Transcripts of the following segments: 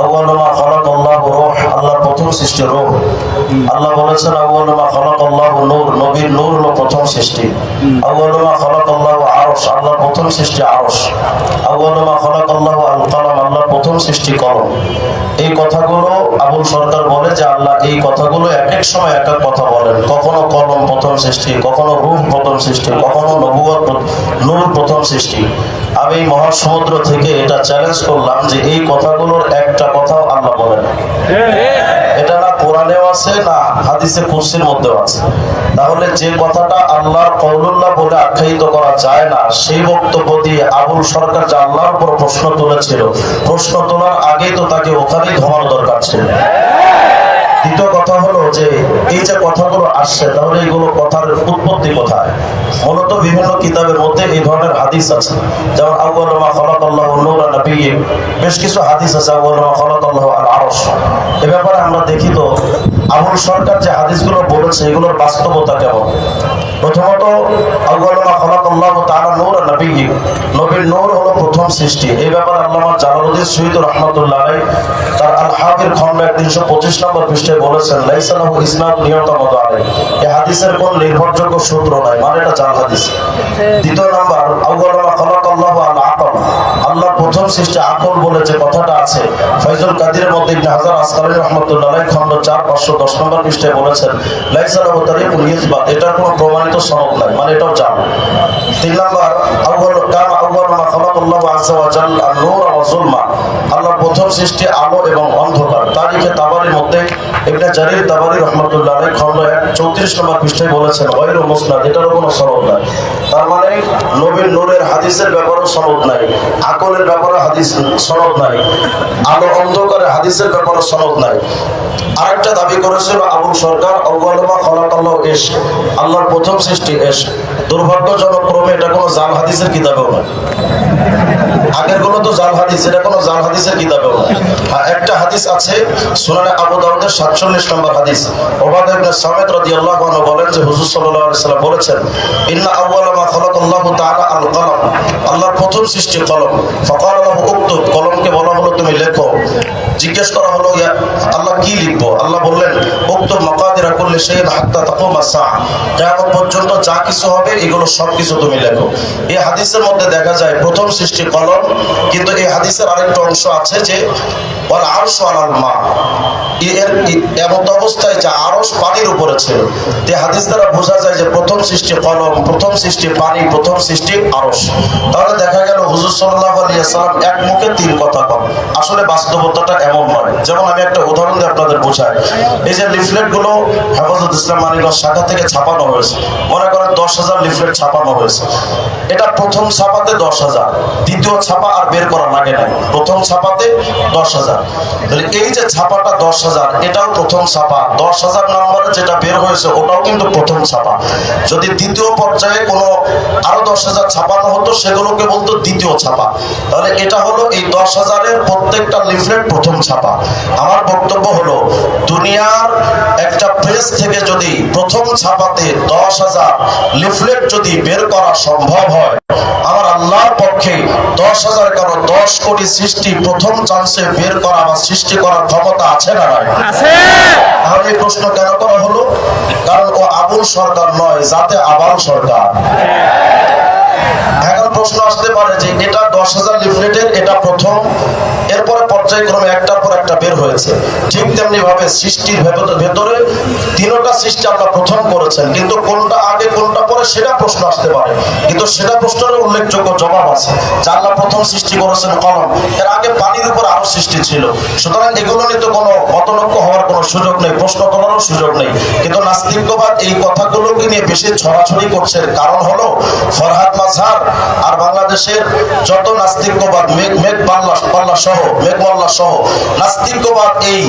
আউয়ালু মা খালাকাল্লাহু রূহ, আল্লাহর প্রথম সৃষ্টি রূহ। আল্লাহ বলেছেন আউয়ালু মা খালাকাল্লাহু নূর, নবীর নূর হলো প্রথম সৃষ্টি। আউয়ালু মা খালাকাল্লাহু আরশ, আল্লাহর প্রথম সৃষ্টি আরশ। আউয়ালু মা খালাকাল্লাহু আল কালাম, আল্লাহর প্রথম সৃষ্টি কলম। এই কথাগুলো আবুল সরকার বলে যে আল্লাহ এই কথাগুলো এক এক সময় এক এক কথা বলেন। কখনো কলম প্রথম সৃষ্টি, কখনো রূহ প্রথম সৃষ্টি, কখনো নবুয়ত নূর প্রথম সৃষ্টি। আমি মহাসমুদ্র থেকে এটা চ্যালেঞ্জ করলাম যে এই কথাগুলোর একটা কথাও আল্লাহ বলেন। এটা না কোরআনেও আছে না হাদিসে কুরসির মধ্যেও আছে। তাহলে যে কথাটা আল্লাহর কওলুল্লাহ বলে আখ্যায়িত করা যায় না, সেই বক্তব্য দিয়ে আবুল সরকার যে আল্লাহর উপর প্রশ্ন তুলেছিল, প্রশ্ন তোলার আগেই তো তাকে ওখানেই ঘুমানো দরকার ছিল। দ্বিতীয় কথা হলো যে এই যে কথাগুলো আসছে, তাহলে এইগুলো কথার উৎপত্তি কোথায়? মূলত বিভিন্ন কিতাবের মধ্যে এই ধরনের হাদিস আছে, যেমন আউয়ালু মা খালাকাল্লাহু নূরা নাবিয়্যিন, বেশ কিছু হাদিস আছে আউয়ালু মা খালাকাল্লাহু আল আরশ। এ ব্যাপারে আমরা দেখি তো আবুল সরকার যে হাদিসগুলো বলেছে এগুলোর বাস্তবতা কেমন। প্রথমত আউয়ালু মা খালাকাল্লাহু তাআলা নূরা নাবিয়্যিন, নবীর নূর হলো প্রথম সৃষ্টি। এই ব্যাপারে আল্লামা জালালউদ্দিন সুয়ুতী রাহমাতুল্লাহ আলাইহি তার আল হাবির খণ্ড 325 নম্বর পৃষ্ঠায় বলেছেন লাইসা লাহু ইসনাদ নিয়তামাদু আলাইহি, এই হাদিসের কোন নির্ভরযোগ্য সূত্র নাই, মানে এটা জাল হাদিস। দ্বিতীয় নাম্বার আউয়ালু মা খালাকাল্লাহু আল আকল, আল্লাহর প্রথম সৃষ্টি আকল বলে যে কথাটা আছে, ফয়জুল কাদিরের মধ্যে ইবনে হাজার আসকালানী রাহমাতুল্লাহ আলাইহি খণ্ড 4 510 নম্বর পৃষ্ঠায় বলেছেন লাইসা লাহু তারিকুল ইসবাত, এটার কোনো প্রমাণিত সনদ নাই, মানে এটাও জাল। তিন নাম্বার আউয়ালু মা খালাকাল্লাহু আযজা ওয়া জাল্লা আন-নূর ওয়া যুলমা, আল্লাহর প্রথম সৃষ্টি আলো এবং অন্ধকার। তারিখে তাবারির মধ্যে ইবনে জারির তাবারি রাহমাতুল্লাহ আলাইহি খণ্ড 34 নম্বর পৃষ্ঠায় বলেছেন গায়রু মুসনাদ, এটারও কোনো সনদ নাই। তার মানে নবীর নূরের হাদিসের ব্যাপারেও সনদ নাই, আকলের ব্যাপারে হাদিস সনদ নাই, আলো অন্ধকারের হাদিসের ব্যাপারে সনদ নাই। আরেকটা দাবি করেছিল আবুল সরকার আউয়ালু মা খালাকাল্লাহু ইশক, আল্লাহর প্রথম সৃষ্টি ইশক। দুর্ভাগ্যজনক ক্রমে এটা কোনো জাল হাদিসের কিতাবেও নয়। আগের গুলো তো জাল হাদিস, এটা কোনো জাল হাদিসের কিতাবেও নয়। একটা হাদিস আছে সুনানে আবু দাউদের 47 নম্বর হাদিস, উবাদা ইবনে সামিত রাদিয়াল্লাহু আনহু বলেন যে হুজুর সাল্লাল্লাহু আলাইহি সাল্লাম বলেছেন ইন্না আউয়ালা মা খালাকাল্লাহু তাআলা আল কলম, আল্লাহর প্রথম সৃষ্টি কলম। ফাকালা লাহু উকতুব, কলমকে বলা হলো তুমি লেখো। জিজ্ঞেস করা হলো ইয়া আল্লাহ কি লিখবো? আল্লাহ বললেন উকতুব মাকাদিরা কুল্লি শাইইন হাত্তা তাকুমা সাআ, কিয়ামত পর্যন্ত যা কিছু হবে এগুলো সবকিছু তুমি লেখো। এই হাদিসের মধ্যে দেখা যায় প্রথম সৃষ্টি কলম, কিন্তু এই হাদিসের আরেকটা অংশ আছে যে ওয়াল আরশু আলাল মা, এর এমন অবস্থায় যে আরশ পানির উপরে ছিল। এই হাদিস দ্বারা বোঝা যায় যে প্রথম সৃষ্টি কলম, প্রথম সৃষ্টি পানি, প্রথম সৃষ্টি আরশ। তাহলে দেখা গেল হুজুর সাল্লাল্লাহু আলাইহি ওয়াসাল্লাম এক মুখে তিন কথা কন। আসলে বাস্তবতাটা এমন নয়। যেমন আমি একটা উদাহরণ দিয়ে আপনাদের বোঝাই, এই যে লিফলেট গুলো হেফাজত ইসলাম মানিকগঞ্জ শাখা থেকে ছাপানো হয়েছে, মনে করেন 10,000 লিফলেট ছাপানো হয়েছে। এটা প্রথম ছাপাতে 10,000, দ্বিতীয় ছাপা আর বের করা লাগে না, প্রথম ছাপাতে 10,000। তাহলে এই যে ছাপাটা 10,000, এটাও প্রথম ছাপা। 10,000 নম্বরে যেটা বের হয়েছে ওটাও কিন্তু প্রথম ছাপা। যদি দ্বিতীয় পর্যায়ে কোনো আরো 10,000 ছাপানো হতো, সেগুলোকে বলতো দ্বিতীয় ছাপা। তাহলে এটা হলো এই 10,000-এর প্রত্যেকটা লিফলেট প্রথম ছাপা। আমার বক্তব্য হলো দুনিয়ার একটা প্রেস থেকে যদি প্রথম ছাপাতে 10,000 লিফলেট যদি বের করা সম্ভব হয়, আমার আল্লাহর পক্ষে 10,000 কেন 10 কোটি সৃষ্টি প্রথম চান্সে বের করা বা সৃষ্টি করার ক্ষমতা আছে না নাই? আছে। তাহলে এই প্রশ্ন কেন করা হলো? কারণ ও আবুল সরকার নয়, জাতে আবাল সরকার। এখন প্রশ্ন আসতে পারে যে এটা 10,000 লিফলেটের এটা প্রথম, এরপরে পর্যায়ক্রমে একটার পর একটা বের হয়েছে। ঠিক তেমনি ভাবে সৃষ্টির ভেতরে তিনটা সৃষ্টি আমরা প্রথম করেছেন, কিন্তু কোনটা আগে কোনটা পরে সেটা প্রশ্ন আসতে পারে। কিন্তু সেটা প্রশ্নের উল্লেখযোগ্য জবাব আছে যে আল্লাহ প্রথম সৃষ্টি করেছেন কলম, এর আগে পানির উপর আরো সৃষ্টি ছিল। সুতরাং এগুলো নিয়ে তো কোনো মতনৈক্য হওয়ার কোনো সুযোগ নেই, প্রশ্ন করারও সুযোগ নেই। কিন্তু নাস্তিকবাদ এই কথাগুলোকে নিয়ে বেশি ছড়াছড়ি করছে। কারণ হলো ফরহাদ মাঝহার আর বাংলাদেশের যত নাস্তিকবাদ মেঘমাল্লা সহ নাস্তিকবাদ, এই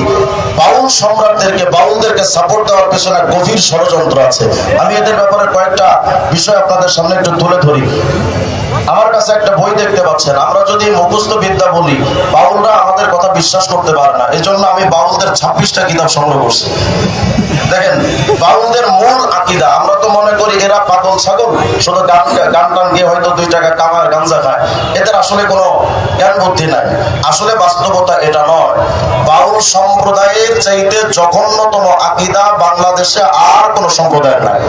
বাউল সম্রাটদেরকে, বাউলদেরকে সাপোর্ট দেওয়ার পেছনে গভীর ষড়যন্ত্র আছে। আমি এদের ব্যাপারে কয়েকটা বিষয় আপনাদের সামনে একটু তুলে ধরি। আমার কাছে একটা বই দেখতে পাচ্ছেন, আমরা যদি মুখস্থ বিদ্যা বলি, বাউলরা আমাদের কথা বিশ্বাস করতে পারে না। এই জন্য আমি বাউলদের 26টা কিতাব সংগ্রহ করছি। দেখেন বাউলদের মূল আকীদা, আমরা তো মনে করি করি এরা পাগল ছাগল, শুধু গান টান গিয়ে হয়তো 2 টাকা কামায় গাঞ্জা খায়, এদের আসলে কোনো জ্ঞান বুদ্ধি নাই। আসলে বাস্তবতা এটা নয়। বাউল সম্প্রদায়ের চাইতে জঘন্যতম আকীদা বাংলাদেশে আর কোনো সম্প্রদায় নাই।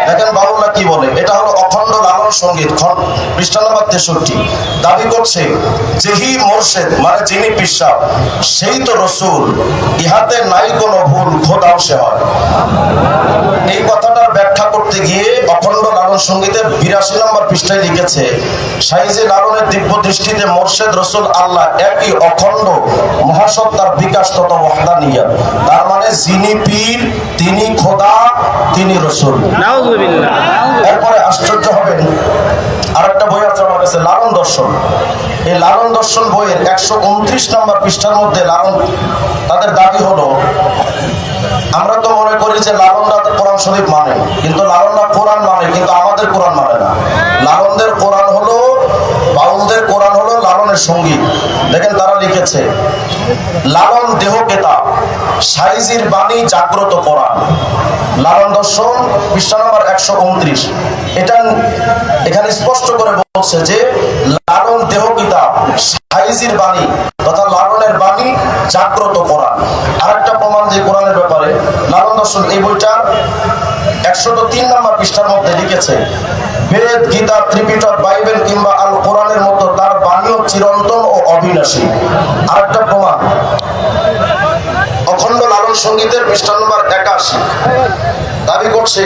দেখেন বাউলরা কি বলে, এটা হলো অখণ্ড লালন সঙ্গীত, পৃষ্ঠা নাম্বার 63। দাবি করছে যেহি মোর্শেদ মানে যিনি পিসাব সেই তো রসুল, ইহাতে নাই কোনো ভুল, খোদাও সে হয়। এই কথাটার ব্যাখ্যা করতে গিয়ে অখণ্ড লালন সঙ্গীতের 82 নম্বর পৃষ্ঠায় লিখেছে, সাইজে লালনের দিব্য দৃষ্টিতে মোর্শেদ রসুল আল্লাহ একই অখণ্ড মহাসত্তার বিকাশ তথা ওয়াহদানিয়ত। তার মানে যিনি পীর তিনি খোদা, তিনি রসুল। এরপরে আশ্চর্য হবেন, আরেকটা বই আছে আমার কাছে, লালন দর্শন। এই লালন দর্শন বইয়ের 129 নম্বর পৃষ্ঠার মধ্যে লালন তাদের দাবি হলো, আমরা তো মনে করি যে লালনরা কোরআন শরীফ মানে, কিন্তু লালনরা কোরআন মানে, কিন্তু আমাদের কোরআন মানে না। লালনদের কোরআন হলো, বাউলদের কোরআন হলো লালনের সঙ্গীত। দেখেন তারা লিখেছে, লালন দেহ কেতাব, সাইজির বাণী জাগ্রত কোরআন। লালন দর্শন পৃষ্ঠা নম্বর 129। এটা এখানে স্পষ্ট করে বলছে যে লালন দেহ কিতাব, সাইজির বাণী তথা লালনের বাণী জাগ্রত কোরআন। আরেকটা প্রমাণ যে কোরআনের ব্যাপারে, লালন দর্শন এই বইটা 103 নম্বর পৃষ্ঠার মধ্যে লিখেছে, বেদ, গীতা, ত্রিপিটক, বাইবেল কিংবা আল কোরআনের মতো তার বাণীও চিরন্তন ও অবিনাশী। আরেকটা প্রমাণ অখণ্ড লালন সঙ্গীতের পৃষ্ঠা নম্বর 81 দাবি করছে,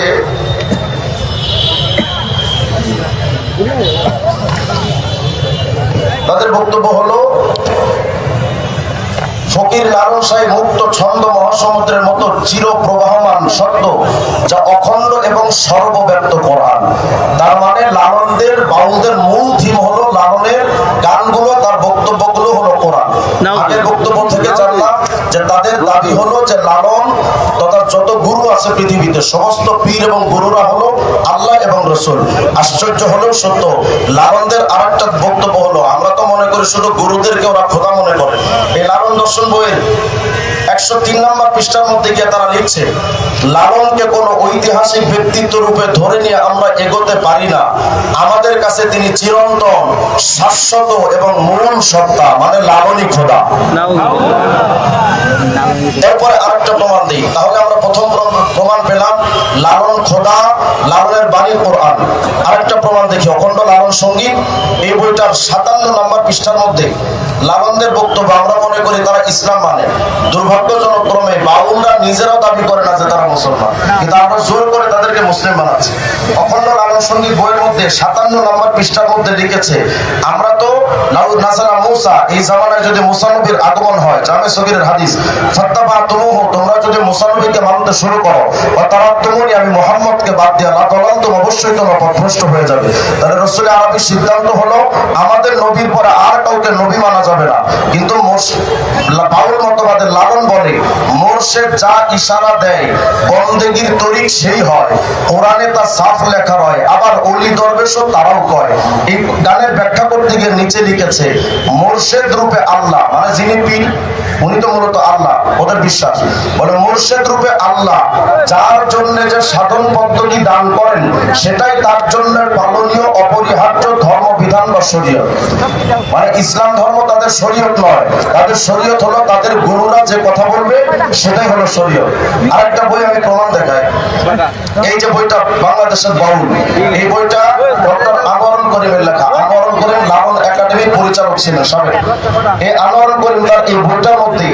তাদের বক্তব্য হলো, ফকির লালন সাহেব মুক্ত ছন্দ মহাসমুদ্রের মতো চির প্রবাহমান শব্দ, যা অখণ্ড এবং সর্বব্যাপ্ত কোরআন। তার মানে লালনদের বাউলদের মূল থিম হলো লালনের গানগুলো, তার বক্তব্যগুলো হলো কোরআন। আগের বক্তব্য থেকে জানলাম যে তাদের দাবি হলো যে লালন তথা যত গুরু আছে পৃথিবীতে সমস্ত পীর এবং গুরুরা হলো আল্লাহ এবং রসুল। আশ্চর্য হলেও সত্য, লালনদের আরেকটা বক্তব্য হলো, আমরা তো মনে করি শুধু গুরুদেরকে ওরা খোদা মনে করে। এই লালন দর্শন বইয়ের 103 নম্বর পৃষ্ঠার মধ্যে গিয়ে তারা লিখছে, লালনকে কোনো ঐতিহাসিক ব্যক্তিত্ব রূপে ধরে নিয়ে আমরা এগোতে পারি না। আমাদের কাছে তিনি চিরন্তন, শাশ্বত এবং মূল সত্তা, মানে লালনই খোদা। এরপরে আরেকটা প্রমাণ দিই, তাহলে আমরা প্রথম প্রমাণ পেলাম লালন খোদা, লালনের বাণী কোরআন। আরেকটা প্রমাণ দেখি, অখণ্ড লালন সঙ্গীত এই বইটার 57 নম্বর পৃষ্ঠার মধ্যে লালনদের বক্তব্য, আমরা মনে করি তারা ইসলাম মানে। দুর্ভাগ্যজনক ক্রমে বাউলরা নিজেরাও দাবি করে না যে তারা মুসলমান, কিন্তু আমরা জোর করে তাদেরকে মুসলিম বানাচ্ছি। অখণ্ড লালন সঙ্গীত বইয়ের মধ্যে 57 নম্বর পৃষ্ঠার মধ্যে লিখেছে, আমরা তো লাউদ নাসারা মুসা, এই জামানায় যদি মুসা নবীর আগমন হয়, জামে সগীরের হাদিস, ফাত্তাবা তুমুহু, তোমরা যদি মুসা নবীকে মানতে শুরু করো, বা তারা তুমুনি, আমি মুহাম্মদকে বাদ দিয়ে লা তালান্তুম, অবশ্যই তোমরা পথভ্রষ্ট হয়ে যাবে। তাহলে রাসূল আরবীর সিদ্ধান্ত হলো আমাদের নবীর পরে আর কাউকে নবী মানা যাবে না। কিন্তু বাউল মতবাদের লালন বলে, মোর্শেদ যা ইশারা দেয় বন্দেগীর তরিক সেই হয়, কোরআনে তা সাফ লেখা রয়, আবার ওলি দরবেশও তারাও কয়। এই গানের ব্যাখ্যা করতে গিয়ে নিচে লিখেছে, মোর্শেদ রূপে আল্লাহ, মানে যিনি পীর উনি তো মূলত আল্লাহ, ওদের বিশ্বাস বলে মুর্শিদ রূপে আল্লাহ যার জন্য যে সাধন পদ্ধতি দান করেন সেটাই তার জন্য পালনীয় অপরিহার্য ধর্ম বিধান বা শরীয়ত। মানে ইসলাম ধর্ম তাদের শরীয়ত নয়, তাদের শরীয়ত হলো তাদের গুরুরা যে কথা বলবে সেটাই হলো শরীয়ত। আরেকটা বই আমি প্রমাণ দেখাই, এই যে বইটা বাংলাদেশের বাউল, এই বইটা ডক্টর আনোয়ারুল করিমের লেখা। আনোয়ারুল করিম লালন একাডেমির পরিচালক ছিলেন সাবেক। এই আনোয়ারুল করিম তার এই বইটার মধ্যে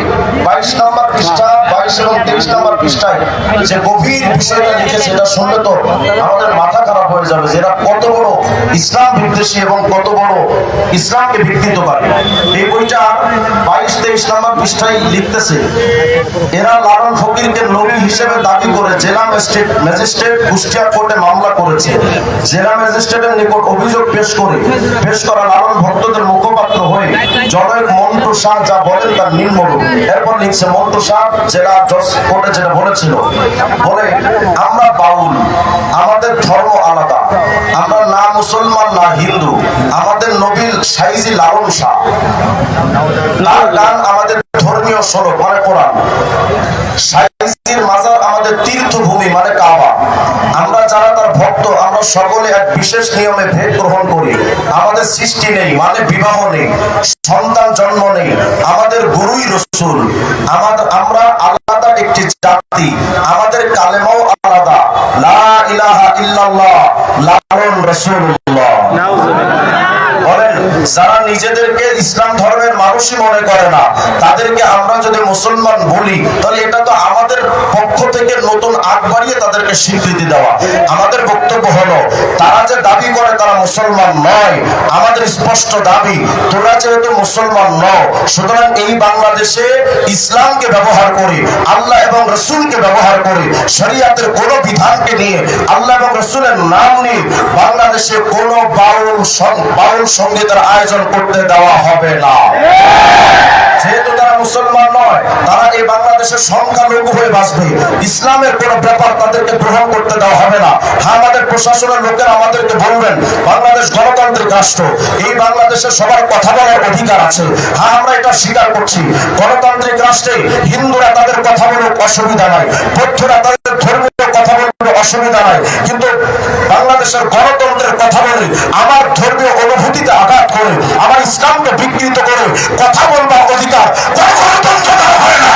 22 নম্বর পৃষ্ঠা, 22 এবং 23 নম্বর পৃষ্ঠায় যে গভীর বিষয়টা লিখেছে, এটা শুনলে তো আমাদের মাথা খারাপ হয়ে যাবে যে এরা কত বড় ইসলাম বিদ্বেষী এবং কত বড় ইসলামকে বিকৃত করে। এই বইটা 22-23 নম্বর পৃষ্ঠায় লিখতেছে, এরা লালন ফকিরকে নবী হিসেবে দাবি করে জেলা ম্যাজিস্ট্রেট কুষ্টিয়া কোর্টে মামলা করেছে। জেলা ম্যাজিস্ট্রেটের নিকট অভিযোগ পেশ করা লালন ভক্তদের মুখপাত্র হয়ে জনক মন্টু শাহ যা বলেন তার নিম্নরূপ। এরপর লিখছে, মন্টু শাহ জেলা জজ কোর্টে যেটা বলেছিল, বলে আমরা বাউল, আমাদের ধর্ম আলাদা, আমরা না মুসলমান না হিন্দু, আমাদের নবীর সাইজি লালন শাহ, তার গান আমাদের ধর্মীয় স্বরূপ মানে কোরআন, সাইজির মাজার আমাদের তীর্থভূমি মানে কাবা, আমরা যারা তার সকলে এক বিশেষ নিয়মে ভেদ গ্রহণ করি। আমাদের সৃষ্টি নেই মানে বিবাহ নেই, সন্তান জন্ম নেই, আমাদের গুরুই রাসূল। আমরা আলাদা একটি জাতি, আমাদের কালেমাও আলাদা, লা ইলাহা ইল্লাল্লাহ লাহুল রাসূলুল্লাহ। বলেন, যারা নিজেদেরকে ইসলাম ধর্মের মানুষই মনে করে না, তাদেরকে আমরা যদি মুসলমান বলি, তাহলে এটা তো আমাদের পক্ষ থেকে নতুন আগ বাড়িয়ে তাদেরকে স্বীকৃতি দেওয়া। আমাদের বক্তব্য হলো, তারা যে দাবি করে তারা মুসলমান নয়, আমাদের স্পষ্ট দাবি, তোরা যেহেতু মুসলমান নও, সুতরাং এই বাংলাদেশে ইসলামকে ব্যবহার করে, আল্লাহ এবং রসুলকে ব্যবহার করে, শরীয়তের কোন বিধানকে নিয়ে, আল্লাহ এবং রসুলের নাম নিয়ে বাংলাদেশে কোন বাউল সঙ্গীতের আয়োজন করতে দেওয়া হবে না। যেহেতু তারা মুসলমান নয়, তারা এই বাংলাদেশের সংখ্যালঘু হয়ে বাঁচবে, ইসলামের কোন ব্যাপার তাদেরকে গ্রহণ করতে দেওয়া হবে না। হ্যাঁ, আমাদের প্রশাসনের লোকেরা আমাদেরকে বলবেন, বাংলাদেশ গণতান্ত্রিক রাষ্ট্র, এই বাংলাদেশে সবার কথা বলার অধিকার আছে। হ্যাঁ, আমরা এটা স্বীকার করছি। গণতান্ত্রিক রাষ্ট্রে হিন্দুরা তাদের কথা বলুক, অসুবিধা নাই, বৌদ্ধরা তাদের ধর্মীয় কথা বলুক, অসুবিধা নাই, কিন্তু বাংলাদেশের গণতন্ত্রের কথা বলে, আমার ধর্মীয় অনুভূতিতে আঘাত করে, আমার ইসলামকে বিকৃত করে কথা বলবার অধিকার গণতন্ত্র হয় না।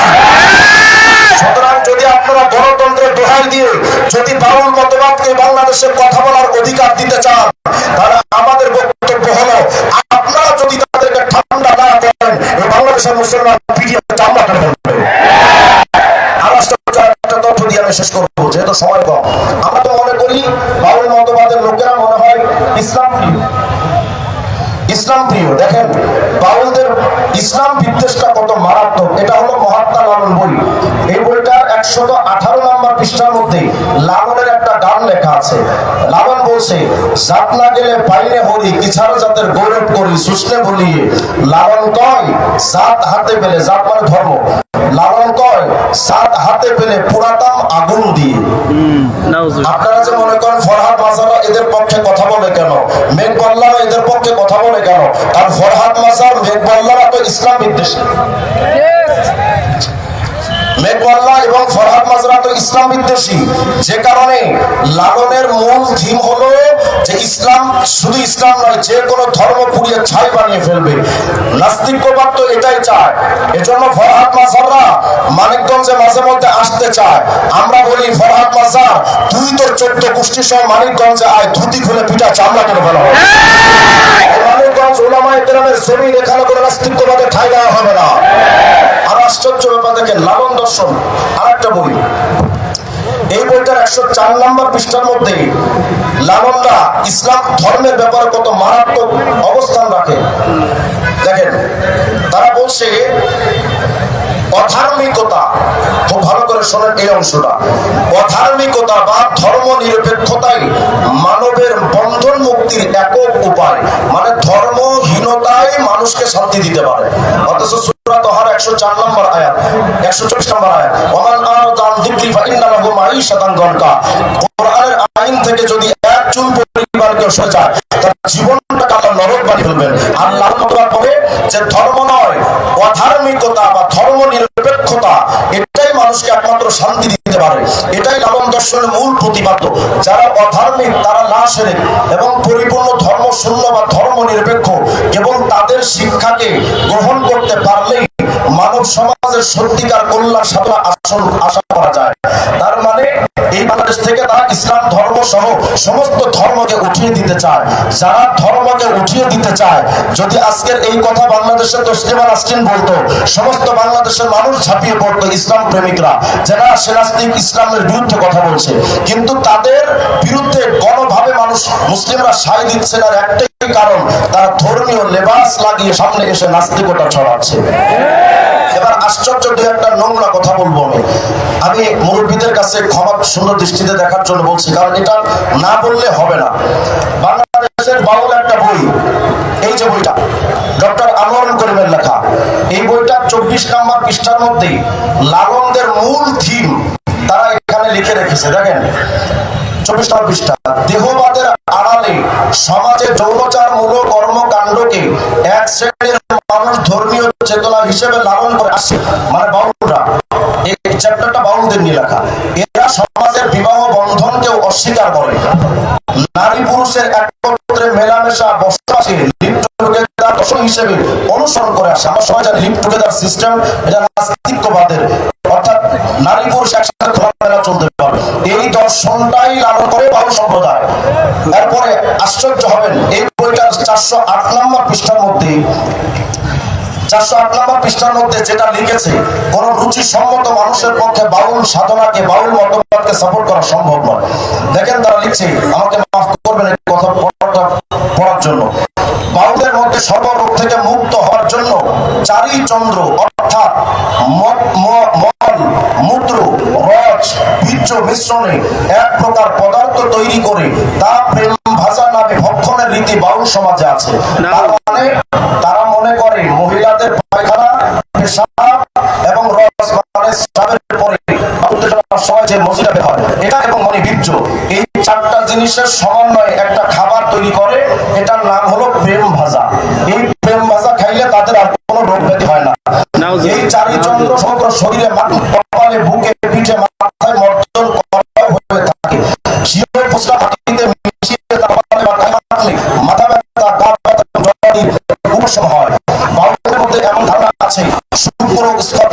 সুতরাং যদি আপনারা গণতন্ত্রের দোহাই দিয়ে যদি বাউল মতবাদকে বাংলাদেশের কথা বলার অধিকার দিতে চান, তাহলে আমাদের বক্তব্য হলো, আপনারা যদি তাদেরকে ঠান্ডা না করেন, এই বাংলাদেশের মুসলমান পিটিয়ে চামড়া কেটে ফেলবে। একটা তথ্য দিয়ে আমি শেষ করবো, যেহেতু সময় কম। আমরা তো মনে করি বাউল মতবাদের লোকেরা মনে হয় ইসলাম প্রিয়। দেখেন, বাউলদের ইসলাম বিদ্বেষটা কত মারাত্মক। এটা হলো মহাত্মা লালন বই। এই বইটার 118 নম্বর পৃষ্ঠার মধ্যে লালনের একটা গান লেখা আছে। লালন বলছে, জাত না গেলে পাইনে হরি, কিছাড় জাতের গৌরব করি, সুস্নে বলিয়ে। লালন কয়, জাত হাতে পেলে, জাত মানে ধর্ম, লালন কয়, জাত হাতে পেলে পুরাতাম আগুন দিয়ে। আপনারা যে মনে করেন ফরহাদ মাজারা এদের পক্ষে কথা বলে কেন, মেঘবাল্লারা এদের পক্ষে কথা বলে কেন, কারণ ফরহাদ মাজার মেঘবাল্লারা তো ইসলাম বিদ্বেষী। মেঘবাল্লা এবং ফরহাদ মাজরা তো ইসলাম বিদ্বেষী। যে কারণে লালনের মূল থিম হলো যে ইসলাম শুধু ইসলাম নয়, যে কোনো ধর্ম পুড়িয়ে ছাই বানিয়ে ফেলবে। নাস্তিকবাদ তো এটাই চায়। এজন্য ফরহাদ মাজরা মানিকগঞ্জে মাঝে মধ্যে আসতে চায়। আমরা বলি, ফরহাদ মাজার, তুই তোর 14 গোষ্ঠী সহ মানিকগঞ্জে আয়, ধুতি খুলে পিঠা চামড়া করে ফেলা হবে। মানিকগঞ্জ উলামায়ে কেরামের জমিন, এখানে কোনো নাস্তিকবাদে ঠাঁই দেওয়া হবে না। আর আশ্চর্য ব্যাপার দেখেন, লালন দর্শন আরেকটা বই, এই বইটার 104 নম্বর পৃষ্ঠার মধ্যে লালনরা ইসলাম ধর্মের ব্যাপারে কত মারাত্মক অবস্থান রাখে। দেখেন, তারা বলছে, অধার্মিকতা, খুব ভালো করে শোনেন এই অংশটা, অধার্মিকতা বা ধর্ম নিরপেক্ষতাই মানবের বন্ধন মুক্তির একক উপায়। মানে ধর্মহীনতাই মানুষকে শান্তি দিতে পারে। অথচ সূরা তাহার 104 নম্বর আয়াত, 124 নম্বর আয়াত, ওমান আরাদা আন যিকরি ফাইন্না লাহু মাঈশাতান যানকা। কোরআনের আইন থেকে যদি এক চুল পরিমাণ কেউ সরে যায়, তার জীবনটাকে আল্লাহ নরক বানিয়ে ফেলবেন। আল্লাহ তাআলা বলে যে ধর্ম নয়, অধার্মিকতা বা ধর্ম নিরপেক্ষতা, এটাই মানুষকে একমাত্র শান্তি দিতে পারে। এটাই লালন দর্শনের মূল প্রতিপাদ্য। যারা অধার্মিক, তারা লা শিরক এবং পরিপূর্ণ ধর্ম শূন্য বা ধর্ম নিরপেক্ষ, এবং তাদের শিক্ষাকে গ্রহণ করতে পারলেই মানব সমাজের সত্যিকার কল্যাণ সাধনা আশা করা যায়। তার মানে এই বাংলাদেশ থেকে তারা ইসলাম ধর্ম সহ সমস্ত ধর্মকে উঠিয়ে দিতে চায়। যারা ধর্মকে উঠিয়ে দিতে চায়, যদি আজকের এই কথা বাংলাদেশের তসলিমা নাসরিন বলতো, সমস্ত বাংলাদেশের মানুষ ঝাঁপিয়ে পড়তো ইসলাম প্রেমিকরা, যারা সেনাস্তিক ইসলামের বিরুদ্ধে কথা বলছে। কিন্তু তাদের বিরুদ্ধে গণভাবে মানুষ মুসলিমরা সায় দিচ্ছে না, একটাই কারণ, তারা ধর্মীয় লেবাস লাগিয়ে সামনে এসে নাস্তিকতা ছড়াচ্ছে। এবার আশ্চর্য দু একটা নোংরা কথা বলবো আমি মুরব্বীদের কাছে ক্ষমা সুন্দর দৃষ্টিতে দেখার জন্য বলছি, কারণ এটা না বললে হবে না। বাংলাদেশের বাউল একটা বই, এই যে বইটা ডক্টর আনোয়ারুল করিমের লেখা, এই বইটা 24 নম্বর পৃষ্ঠার মধ্যে লালনদের মূল থিম তারা এখানে লিখে রেখেছে। দেখেন 24 নম্বর পৃষ্ঠা, দেহবাদের আড়ালে সমাজে যৌনচারমূলক কর্মকাণ্ডকে এক শ্রেণীর মানুষ ধর্মীয় চেতনা হিসেবে লালন করে আসছে। মানে বাউলরা, এই চ্যাপ্টারটা বাউলদের নিয়ে লেখা। এরা সমাজের বিবাহ বন্ধনকে অস্বীকার করে, নারী পুরুষের একত্রে মেলামেশা বসবাসে লিভ টুগেদার দর্শন হিসেবে অনুসরণ করে আসে। আমরা সবাই জানি লিভ টুগেদার সিস্টেম এটা নাস্তিকবাদের, অর্থাৎ নারী পুরুষ একসাথে খোলামেলা চলতে পারে, এই দর্শনটাই লালন করে বাউল সম্প্রদায়। এরপরে আশ্চর্য হবেন, এই বইটার 408 নম্বর পৃষ্ঠার মধ্যে 408 নম্বর পৃষ্ঠার মধ্যে যেটা লিখেছে, কোন রুচিসম্মত মানুষের পক্ষে বাউল সাধনাকে, বাউল মতবাদকে সাপোর্ট করা সম্ভব নয়। দেখেন তারা লিখছে, আমাকে মাফ করবেন এই কথা পড়ার জন্য, বাউলের মধ্যে সর্বরোগ থেকে মুক্ত হওয়ার জন্য চারি চন্দ্র অর্থাৎ মল, মূত্র, রজ, বীর্য মিশ্রণে এক প্রকার পদার্থ তৈরি করে তা প্রেম ভাজা নামে ভক্ষণের রীতি বাউল সমাজে আছে। তার মানে তারা মনে করে মহিলাদের পায়খানা, পেশাব এবং রস মানে স্রাবের পরে উত্তেজনার সময় যে মজিটা বের হয় এটা এবং মনে বীর্য, এই চারটা জিনিসের সমন্বয়ে একটা খাবার তৈরি করে, এটার নাম হলো প্রেম ভাজা। এই প্রেম ভাজা খাইলে তাদের আর কোনো রোগ ব্যাধি হয় না। এই চারি চন্দ্র সমগ্র শরীরে, কপালে, বুকে, পিঠে, মাথায় মর্দন হয়ে থাকে। শিরে ফুসকা মাটিতে মিশিয়ে তারপরে মাথায় মাখলে মাথা ব্যথা, গা ব্যথা, জ্বর উপশম হয়। বাউলের মধ্যে এমন ধারণা আছে,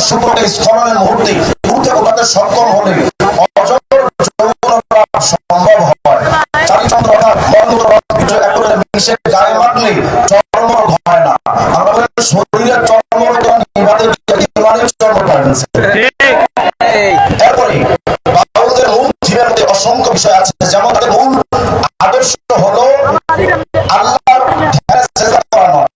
শুক্রকে স্খলনের মুহূর্তে উঠে ওঠাতে সক্ষম হলে অজর যৌবন প্রাপ্ত সম্ভব হয়। চারি চন্দ্র অর্থাৎ মলমূত্র, রস, বীর্য একত্রে মিশে গায়ে মাখলে চর্মরোগ হয় না। আমরা বলি শরীরের চর্মরোগ নিবাতে ইমানের চর্মরোগ হয়েছে। এরপরে বাউলদের মূল জীবনের মধ্যে অসংখ্য বিষয় আছে, যেমন তাদের মূল আদর্শ হলো আল্লাহর ধ্যানে সেজদা করা নয়,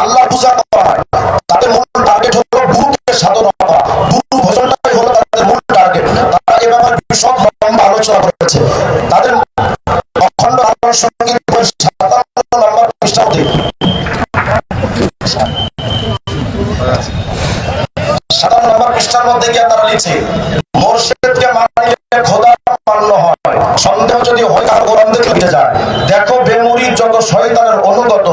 আল্লাহ পূজা করা হয়। তাদের মূল টার্গেট হলো গুরুকে সাধনা করা, গুরু ভজনটাই হলো তাদের মূল টার্গেট। তারা এ ব্যাপারে বিশদ লম্বা আলোচনা করেছে। তাদের অখণ্ড আদর্শ কিন্তু 57 নম্বর পৃষ্ঠাতে 57 নম্বর পৃষ্ঠার মধ্যে গিয়ে তারা লিখছে, মুর্শিদকে মানিলে খোদা মান্য হয়, সন্দেহ যদি হয় তার কোরআন থেকে লিখে যায়। দেখো বেমুরিদ যত শয়তানের অনুগত,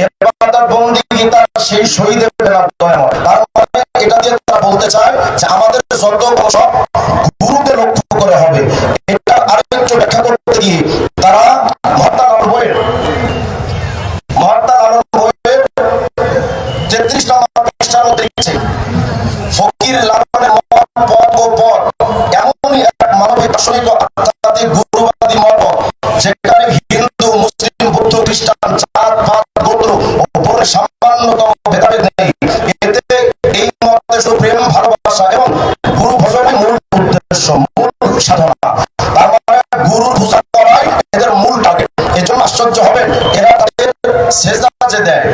ইবাদত বন্দেগী তার সেই শহীদের বেলা দয়াময়। তার মানে এটা দিয়ে তারা বলতে চায় যে আমাদের যত সব গুরুকে লক্ষ্য করে হবে। এটা আরেকটু ব্যাখ্যা করতে গিয়ে তারা মহাত্মা লালন বইয়ের 33 নম্বর পৃষ্ঠার মধ্যে লিখছে, ফকির লালনের মত, পথ ও পথ এমনই এক মানবিক দার্শনিক আধ্যাত্মিক গুরুবাদী মত, যেখানে হিন্দু, মুসলিম, বৌদ্ধ, খ্রিস্টান, জাত, পাত, গোত্র ও বর্ণের সামান্যতম ভেদাভেদ নেই। এতে এই মতে শুধু প্রেম, ভালোবাসা এবং গুরু ভজনের মূল উদ্দেশ্য, মূল সাধনা। তার মানে গুরু পূজা করাই এদের মূল টার্গেট। এজন্য আশ্চর্য হবেন, এরা তাদের সেজদা যে দেয়,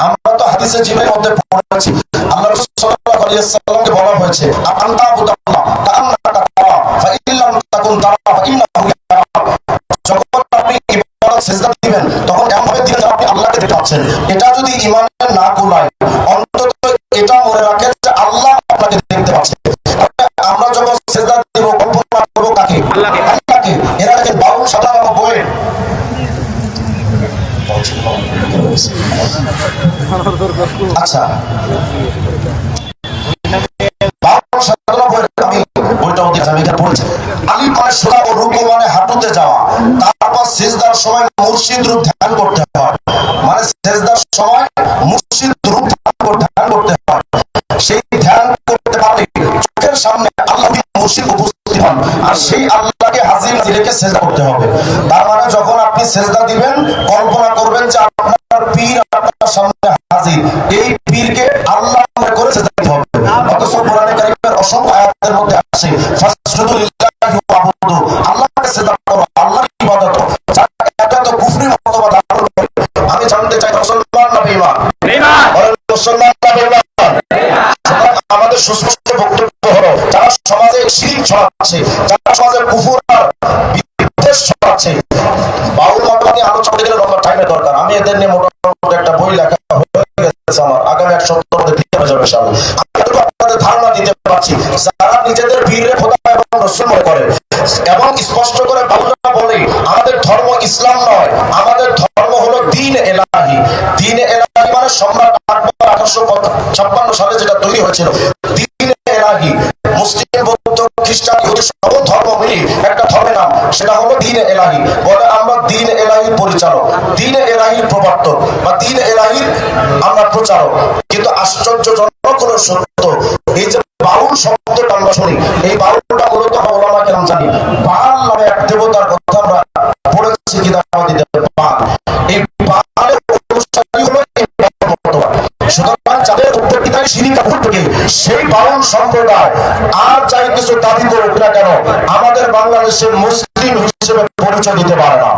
আমরা তো হাদিসে জীবনের মধ্যে পড়েছি, আল্লাহ রাসূল সাল্লাল্লাহু আলাইহি ওয়াসাল্লামকে বলা হয়েছে, আনতা আবুদাল্লাহ কাআন্নাকা তারা ফাইল্লাম তাকুন তারা ফাইন্নাহু ইয়ারাক। যখন আপনি ইবাদত সেজদা দিবেন তখন এমন ভাবে দিবেন আপনি আল্লাহকে দেখতে পাচ্ছেন। এটা যদি ঈমানে না কুলায়, অন্তত এটা মনে রাখেন যে আল্লাহ আপনাকে দেখতে পাচ্ছেন। আমরা যখন সেজদা দিব কল্পনা করব কাকে? আল্লাহকে। এরা দেখেন বাউল সাধনা বইয়ে আচ্ছা হাঁটুতে যাওয়া, তারপর সিজদার সময় মুর্শিদ রূপ ধ্যান করতে হয়, মানে সিজদার সময় মুর্শিদ রূপ ধ্যান করতে হয়। সেই ধ্যান করতে পারলে চোখের সামনে আল্লাহ মুর্শিদ উপস্থিত হন, আর সেই আল্লাহকে হাজির রেখে সিজদা করতে হবে। তার মানে যখন আপনি সিজদা দিবেন কল্পনা করবেন যে আপনার পীর আপনার সামনে হাজির, এই পীরকে আল্লাহ মনে করে সিজদা দিতে হবে। অথচ কোরআনে কারীমের অসংখ্য আয়াতের মধ্যে আসে ফাসজুদু লিল্লাহি ওয়াবুদু, আল্লাহকে সিজদা করো, আল্লাহর ইবাদত। এটা তো কুফরি মতবাদ ধারণ করে। আমি জানতে চাই মুসলমান না বেঈমান? বেঈমান। মুসলমান না বেঈমান? আমাদের সুস্পষ্ট বক্তব্য হলো, যারা সমাজে শিরক ছড়াচ্ছে, যারা সমাজে কুফর আর বিদ্বেষ ছড়াচ্ছে, বাউল মতবাদী আলোচনা করতে গেলে লম্বা টাইমের দরকার। আমি এদের নিয়ে মোটামুটি একটা বই লেখা হয়ে গেছে আমার, আগামী 1 সপ্তাহের মধ্যে লিখতে হবে ইনশাআল্লাহ। আমি তো আপনাদের ধারণা দিতে পারছি, যারা নিজেদের পীরকে খোদা এবং রাসূল মনে করে এবং স্পষ্ট করে বাউলরা বলে আমাদের ধর্ম ইসলাম নয়, আমাদের ধর্ম হলো দ্বীন ইলাহি। দ্বীন ইলাহি মানে সম্রাট আকবর 1856 সালে যেটা তৈরি হয়েছিল, দ্বীন ইলাহি। মুসলিম, বৌদ্ধ, খ্রিস্টান ইহুদি সব ধর্ম মিলে একটা ধর্মের নাম, সেটা হলো দ্বীন-এ ইলাহি। বলে আমরা দ্বীন-এ ইলাহির পরিচালক, দ্বীন-এ ইলাহির প্রবর্তক বা দ্বীন-এ ইলাহির আমরা প্রচারক। কিন্তু আশ্চর্যজনক হলো সত্য, এই যে বাউল শব্দটা আমরা শুনি, এই বাউলটা মূলত ওলামা কেরাম জানি বাল নামে এক দেবতার কথা আমরা পড়েছি কিতাবাদিতে। বাল, এই বালের অনুসারী হলো এই বর্তমান। সুতরাং যাদের উত্তরটিকায় শিরিকা উঠবে সেই বাউল সম্প্রদায় আর চাই কিছু দাবি করুক না কেন, আমাদের বাংলাদেশের মুসলিম হিসেবে পরিচয় দিতে পারে না।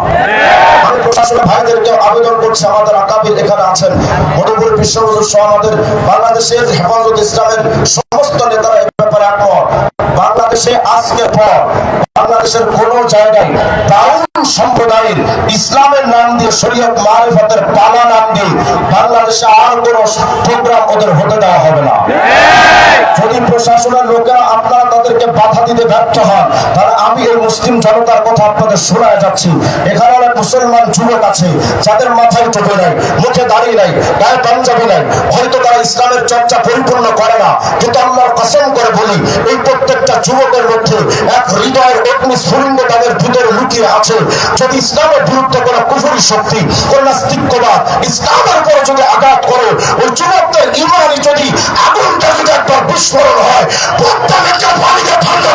আমি প্রশাসনের ভাইদেরকে আবেদন করছি, আমাদের আকাবির এখানে আছেন, মধুপুর বিশ্ববন্ধু সহ আমাদের বাংলাদেশের হেফাজত ইসলামের সমস্ত নেতারা এই ব্যাপারে একমত। বাংলাদেশে আজকের পর বাংলাদেশের কোন জায়গায় বাউল সম্প্রদায়ের ইসলামের নাম দিয়ে শরীয়ত মারিফাতের পালা নাম দিয়ে বাংলাদেশে আর কোন প্রোগ্রাম ওদের হতে দেওয়া হবে না। যদি প্রশাসনের লোকেরা আপনারা তাদেরকে বাধা দিতে ব্যর্থ হন, তাহলে আমি এই মুসলিম জনতার কথা আপনাদের শোনায় যাচ্ছি। এখানে অনেক মুসলমান যুবক আছে যাদের মাথায় টুপি নাই, মুখে দাড়ি নাই, গায়ে পাঞ্জাবি নাই, হয়তো তারা ইসলামের চর্চা পরিপূর্ণ করে না, কিন্তু আল্লাহর কসম করে বলি এই প্রত্যেকটা যুবকের মধ্যে এক হৃদয়ের অগ্নি স্ফুলিঙ্গ তাদের ভিতরে লুকিয়ে আছে। যদি ইসলামের বিরুদ্ধে কোনো কুফরি শক্তি, কোন নাস্তিক্যবাদ ইসলামের উপরে যদি আঘাত করে, ওই যুবকদের ইমানি যদি আগুনটা যদি একবার বিস্ফোরণ হয়, প্রত্যেকটা পানিতে ঠান্ডা